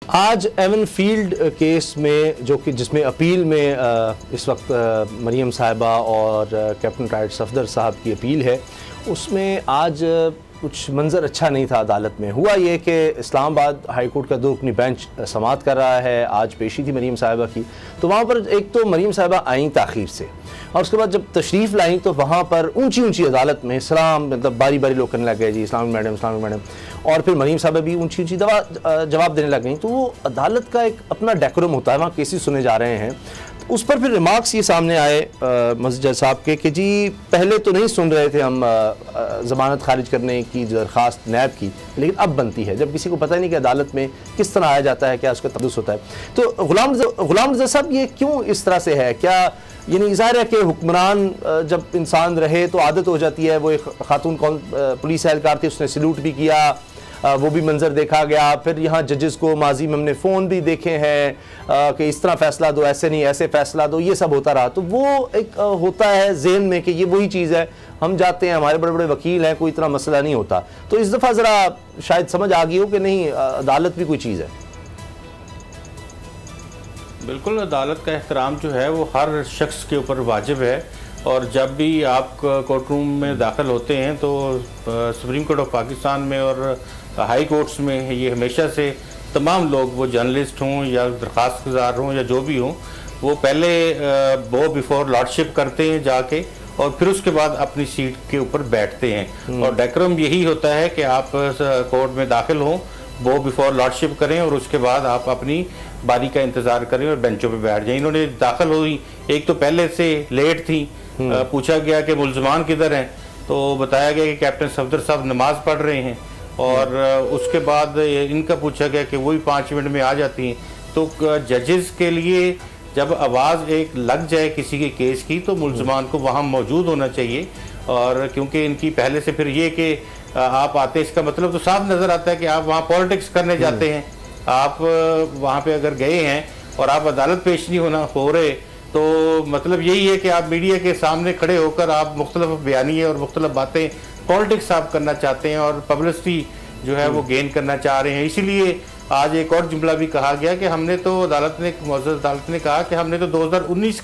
आज Avon field case में जो कि जिसमें अपील में इस वक्त मरीम साहिबा और कैप्टन राइट सफदर साहब की अपील है, उसमें आज कुछ मंजर अच्छा नहीं था। अदालत में हुआ ये कि इस्लामाबाद हाई कोर्ट का 2 रुकनी बेंच समाअत कर रहा है। आज पेशी थी मरीम साहिबा की, तो वहाँ पर एक तो मरीम साहिबा आई ताख़ीर से, और उसके बाद जब तशरीफ़ लाई तो वहाँ पर ऊंची ऊंची अदालत में सलाम मतलब बारी बारी लोग करने लग गए, जी इस्लामिक मैडम, और फिर मरीम साहिबा भी ऊंची ऊंची जवाब देने लग गई। तो वो अदालत का एक अपना डेकोरम होता है, वहाँ केसेस सुने जा रहे हैं। तो उस पर फिर रिमार्क्स ये सामने आए मस्जिद जज साहब के कि जी पहले तो नहीं सुन रहे थे हम ज़मानत खारिज करने की दरख्वास्त नैब की, लेकिन अब बनती है, जब किसी को पता ही नहीं कि अदालत में किस तरह आया जाता है, क्या उसका तदुस होता है। तो गुलाम रज़ा साहब ये क्यों इस तरह से है? क्या यानी ज़ाहिर है कि हुक्मरान जब इंसान रहे तो आदत हो जाती है। वो एक खातून पुलिस एहलकार थी, उसने सल्यूट भी किया, वो भी मंजर देखा गया। फिर यहाँ जजेस को माजी में हमने फ़ोन भी देखे हैं कि इस तरह फ़ैसला दो, ऐसे नहीं ऐसे फ़ैसला दो, ये सब होता रहा। तो वो एक होता है ज़हन में कि ये वही चीज़ है, हम जाते हैं, हमारे बड़े बड़े वकील हैं, कोई इतना मसला नहीं होता। तो इस दफ़ा ज़रा शायद समझ आ गई हो कि नहीं, अदालत भी कोई चीज़ है। बिल्कुल, अदालत का एहतराम जो है वो हर शख्स के ऊपर वाजिब है, और जब भी आप कोर्ट रूम में दाखिल होते हैं तो सुप्रीम कोर्ट ऑफ पाकिस्तान में और हाई कोर्ट्स में ये हमेशा से तमाम लोग, वो जर्नलिस्ट हों या दरख्वास्त गुजार हों या जो भी हों, वो पहले बो बिफोर लॉर्डशिप करते हैं जाके, और फिर उसके बाद अपनी सीट के ऊपर बैठते हैं। और डेकोरम यही होता है कि आप कोर्ट में दाखिल हों, बो बिफोर लॉर्डशिप करें, और उसके बाद आप अपनी बारी का इंतज़ार करें और बेंचों पे बैठ जाएं। इन्होंने दाखिल हुई, एक तो पहले से लेट थी, पूछा गया कि मुल्ज़मान किधर हैं, तो बताया गया कि कैप्टन सफदर साहब नमाज पढ़ रहे हैं, और उसके बाद इनका पूछा गया कि वही 5 मिनट में आ जाती हैं। तो जजेस के लिए जब आवाज़ एक लग जाए किसी के केस की तो मुल्ज़मान को वहाँ मौजूद होना चाहिए। और क्योंकि इनकी पहले से फिर ये कि आप आते, इसका मतलब तो साफ नज़र आता है कि आप वहाँ पॉलिटिक्स करने जाते हैं। आप वहाँ पे अगर गए हैं और आप अदालत पेश नहीं हो रहे, तो मतलब यही है कि आप मीडिया के सामने खड़े होकर आप मुख्तलिफ बयानिए और मुख्तलिफ बातें पॉलिटिक्स आप करना चाहते हैं और पब्लिसिटी जो है वो गेन करना चाह रहे हैं। इसीलिए आज एक और जुमला भी कहा गया कि हमने तो मौजूद अदालत ने कहा कि हमने तो 2020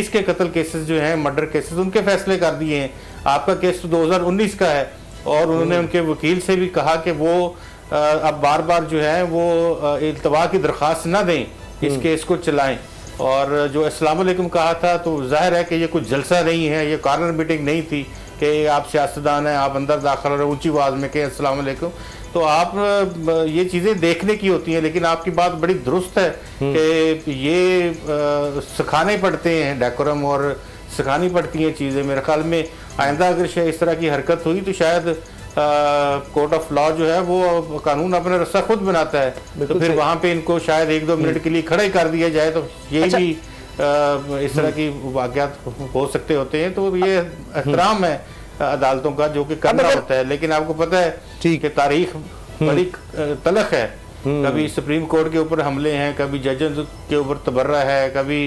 के कत्ल केसेस जो हैं, मर्डर केसेस, उनके फैसले कर दिए हैं। आपका केस तो 2019 का है, और उन्होंने उनके वकील से भी कहा कि वो अब बार बार जो है वो इल्तवा की दरख्वास्त ना दें, इस केस को चलाएं। और जो अस्सलाम वालेकुम कहा था, तो जाहिर है कि ये कुछ जलसा नहीं है, ये कॉर्नर मीटिंग नहीं थी कि आप सियासतदान हैं, आप अंदर दाखिल और ऊंची आवाज़ में कहें अस्सलाम वालेकुम। तो आप ये चीज़ें देखने की होती हैं, लेकिन आपकी बात बड़ी दुरुस्त है कि ये सिखाने पड़ते हैं डेकोरम, और सिखानी पड़ती हैं चीज़ें। मेरे ख्याल में आइंदा अगर इस तरह की हरकत हुई तो शायद कोर्ट ऑफ लॉ जो है वो कानून अपना रास्ता खुद बनाता है, तो फिर वहाँ पे इनको शायद 1-2 मिनट के लिए खड़े कर दिया जाए, तो ये भी इस तरह की वाक़यात हो सकते होते हैं। तो ये एहतराम है अदालतों का जो कि करना होता है। लेकिन आपको पता है कि तारीख बड़ी तलख है, कभी सुप्रीम कोर्ट के ऊपर हमले हैं, कभी जजों के ऊपर तबर्रा है, कभी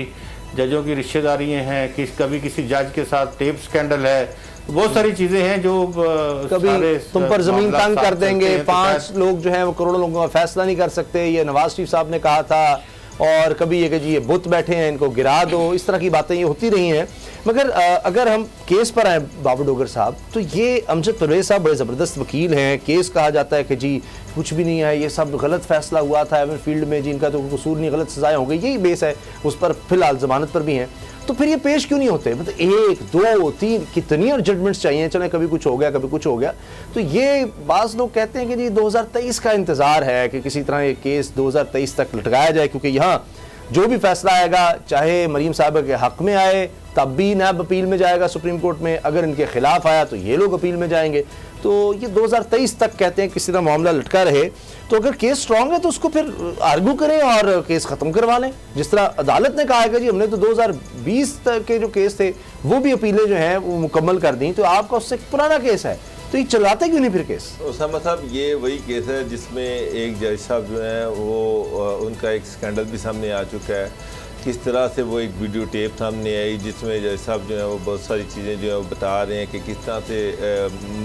जजों की रिश्तेदारियाँ हैं, कभी किसी जज के साथ टेप स्कैंडल है, बहुत सारी चीजें हैं जो कभी तुम पर जमीन तंग कर देंगे, 5 लोग जो हैं वो करोड़ों लोगों का फैसला नहीं कर सकते, ये नवाज शरीफ साहब ने कहा था, और कभी ये कि जी ये बुत बैठे हैं, इनको गिरा दो, इस तरह की बातें ये होती रही हैं। मगर अगर हम केस पर आए बाबू डोगर साहब, तो ये अमजद परवेज साहब बड़े ज़बरदस्त वकील हैं। केस कहा जाता है कि जी कुछ भी नहीं है, ये सब गलत फैसला हुआ था एवन फील्ड में, जिनका तो कसूर नहीं, गलत सजाएं हो गई, यही बेस है, उस पर फिलहाल जमानत पर भी हैं। तो फिर ये पेश क्यों नहीं होते? मतलब 1, 2, 3 कितनी और जजमेंट्स चाहिए, चले कभी कुछ हो गया कभी कुछ हो गया। तो ये बाज़ लोग कहते हैं कि जी 2023 का इंतज़ार है कि किसी तरह ये केस 2023 तक लटकाया जाए, क्योंकि यहाँ जो भी फैसला आएगा, चाहे मरीम साहब के हक़ में आए तब भी नैब अपील में जाएगा सुप्रीम कोर्ट में, अगर इनके खिलाफ आया तो ये लोग अपील में जाएंगे। तो ये 2023 तक कहते हैं किसी तरह मामला लटका रहे। तो अगर केस स्ट्रांग है तो उसको फिर आर्गू करें और केस ख़त्म करवा लें, जिस तरह अदालत ने कहा है कि जी हमने तो 2020 तक के जो केस थे वो भी अपीलें जो हैं वो मुकम्मल कर दी, तो आपका उससे पुराना केस है, तो ये चलाते क्यों नहीं फिर केस? उसामा साहब, ये वही केस है जिसमें एक जज साहब जो हैं वो उनका एक स्कैंडल भी सामने आ चुका है। किस तरह से वो एक वीडियो टेप सामने आई जिसमें जज साहब जो है वो बहुत सारी चीज़ें जो है वो बता रहे हैं कि किस तरह से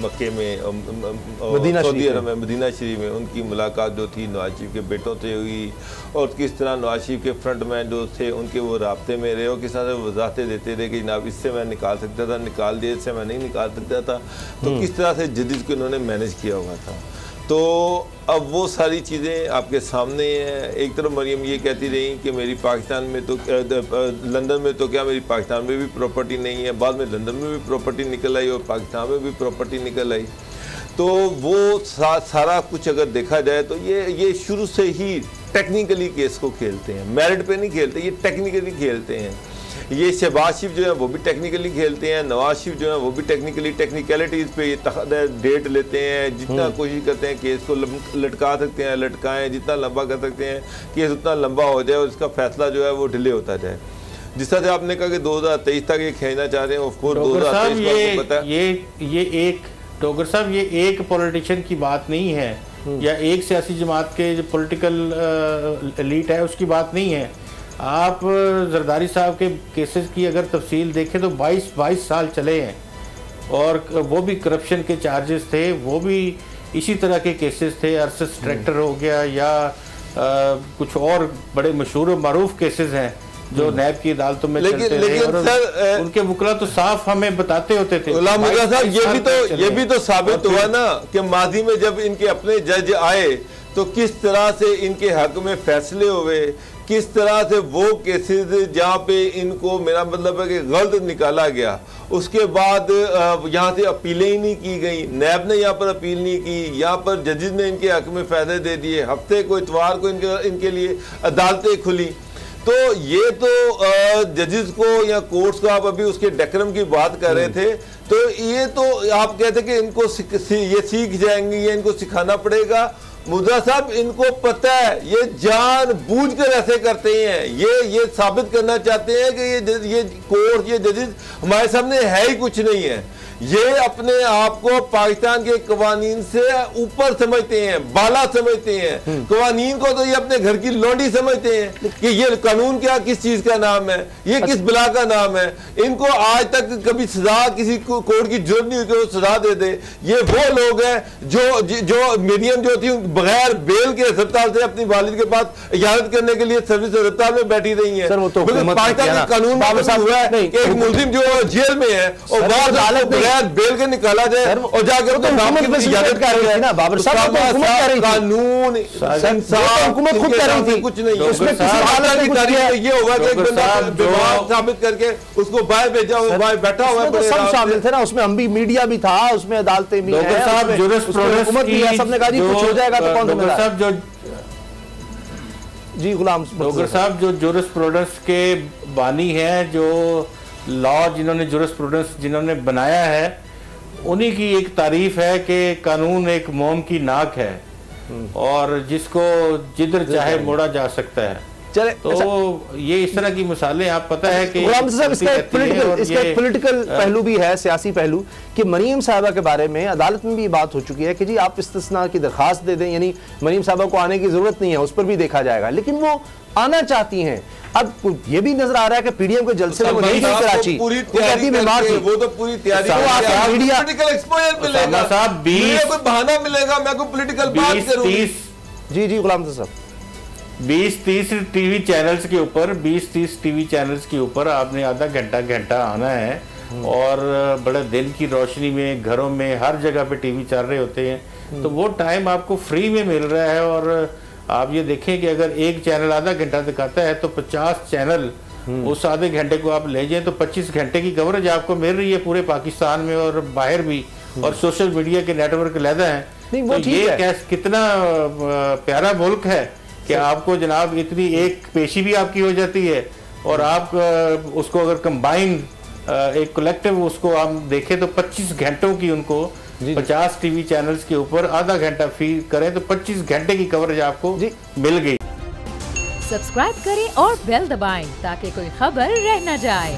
मक्के में सऊदी अरब में मदीना शरीफ में उनकी मुलाकात जो थी नवाज शरीफ के बेटों से हुई और किस तरह नवाज शरीफ के फ्रंट मैन जो थे उनके वो राब्ते में रहे और किस तरह से वजाहतें देते रहे कि जनाब इससे मैं निकाल सकता था, निकाल दिए, इससे मैं नहीं निकाल सकता था। तो किस तरह से जदीद को इन्होंने मैनेज किया हुआ था। तो अब वो सारी चीज़ें आपके सामने हैं। एक तरफ मरियम ये कहती रही कि मेरी पाकिस्तान में तो लंदन में तो क्या मेरी पाकिस्तान में भी प्रॉपर्टी नहीं है, बाद में लंदन में भी प्रॉपर्टी निकल आई और पाकिस्तान में भी प्रॉपर्टी निकल आई। तो वो सारा कुछ अगर देखा जाए तो ये शुरू से ही टेक्निकली केस को खेलते हैं, मेरिट पे नहीं खेलते, ये टेक्निकली खेलते हैं। ये शहबाज शरीफ जो है वो भी टेक्निकली खेलते हैं, नवाज शरीफ जो है वो भी टेक्निकलिटीज़ पे ये डेट लेते हैं, जितना कोशिश करते हैं केस को लटका सकते हैं लटकाएं, जितना लंबा कर सकते हैं केस उतना लंबा हो जाए और इसका फैसला जो है वो डिले होता जाए। जिस तरह से आपने कहा कि 2023 तक ये खींचना चाह रहे हैं, ऑफ कोर्स 2023 को पता है ये डॉक्टर साहब ये एक पॉलिटिशियन की बात नहीं है या एक सियासी जमात के जो पॉलिटिकल एलीट है उसकी बात नहीं है। आप जरदारी साहब के केसेस की अगर तफसील देखें तो 22 साल चले हैं और वो भी करप्शन के चार्जेस थे, वो भी इसी तरह के केसेस थे। अरसस ट्रैक्टर हो गया या कुछ और बड़े मशहूर और मारूफ केसेस हैं जो नैब की अदालतों में चलते थे और सर उनके वकला तो साफ हमें बताते होते थे। गुलाम मुर्तज़ा साहब ये भी तो साबित हुआ ना कि माजी में जब इनके अपने जज आए तो किस तरह से इनके हक में फैसले हुए, किस तरह से वो केसेस जहाँ पे इनको मेरा मतलब है कि गलत निकाला गया, उसके बाद यहाँ से अपीलें ही नहीं की गई, नैब ने यहाँ पर अपील नहीं की, यहाँ पर जजेस ने इनके हक में फैसले दे दिए, हफ्ते को इतवार को इनके लिए अदालतें खुली। तो ये तो जजेस को या कोर्ट्स को आप अभी उसके डेकरम की बात कर रहे थे, तो ये तो आप कहते कि इनको ये सीख जाएंगे, ये इनको सिखाना पड़ेगा। मुर्तज़ा साहब इनको पता है ये जानबूझकर ऐसे करते हैं, ये साबित करना चाहते हैं कि ये कोर्ट ये जजेस हमारे सामने है ही कुछ नहीं है, ये अपने आप को पाकिस्तान के कवानीन से ऊपर समझते हैं, बाला समझते हैं। कवानीन को तो ये अपने घर की लौंडी समझते हैं कि ये कानून क्या किस चीज का नाम है, ये किस बिला का नाम है। इनको आज तक कभी सजा किसी कोर्ट की जरूरत नहीं हुई कि वो सजा दे दे। ये वो लोग हैं जो मरियम जो थी बगैर बेल के अस्पताल से अपनी वालिद के पास इजाजत करने के लिए सर्विस अस्पताल में बैठी रही है। पाकिस्तान के कानून में हुआ है कि एक मुस्लिम जो जेल में है और बाहर बेल के निकाला जाए और जाकर तो इजाजत कर रही थी ना बाबर साहब, कानून हुकूमत खुद कर रही थी, कुछ नहीं उसमें ये होगा कि एक बंदा साबित करके उसको बाहर भेजा हुआ, बाहर बैठा हुआ है, सब शामिल थे ना उसमें, हम भी मीडिया भी था उसमें, अदालतें भी है, हुकूमत भी है, सबने कहा जी कुछ हो जाएगा तो कौन जिम्मेदार। जी गुलाम डॉक्टर साहब जो जुरिस्प्रूडेंस के बानी हैं, जो लॉ जिन्होंने जुरिस्प्रूडेंस जिन्होंने बनाया है, उन्हीं की एक तारीफ है कि कानून एक मोम की नाक है और जिसको जिधर चाहे मोड़ा जा सकता है। चले तो ये इस तरह की मिसालें आप पता है कि इसका एक पॉलिटिकल पहलू भी है, सियासी पहलू, कि मरियम साहिबा के बारे में अदालत में भी बात हो चुकी है कि जी आप इस्तिस्ना की दरखास्त दे दें, यानी मरियम साहिबा को आने की जरूरत नहीं है, उस पर भी देखा जाएगा, लेकिन वो आना चाहती हैं। अब ये भी नजर आ रहा है कि पीडीएम के जलसे में वो नहीं गई कराची, पूरी तैयारी बीमार थी, वो तो पूरी तैयारी पॉलिटिकल एक्सपोजर मिलेगा साहब, कोई बहाना मिलेगा, मैं कोई पॉलिटिकल बात करूं। जी जी गुलाम साहब 20-30 टीवी चैनल्स के ऊपर 20-30 टीवी चैनल्स के ऊपर आपने आधा घंटा आना है और बड़े दिन की रोशनी में घरों में हर जगह पे टीवी चल रहे होते हैं, तो वो टाइम आपको फ्री में मिल रहा है। और आप ये देखें कि अगर एक चैनल आधा घंटा दिखाता है तो 50 चैनल उस आधे घंटे को आप ले जाएं तो 25 घंटे की कवरेज आपको मिल रही है पूरे पाकिस्तान में और बाहर भी, और सोशल मीडिया के नेटवर्क लहदा है। तो ये कितना प्यारा मुल्क है कि आपको जनाब इतनी एक पेशी भी आपकी हो जाती है और आप उसको अगर कंबाइंड एक कलेक्टिव उसको हम देखें तो 25 घंटों की उनको 50 टीवी चैनल्स के ऊपर आधा घंटा फीड करें तो 25 घंटे की कवरेज आपको मिल गई। सब्सक्राइब करें और बेल दबाएं ताकि कोई खबर रह न जाए।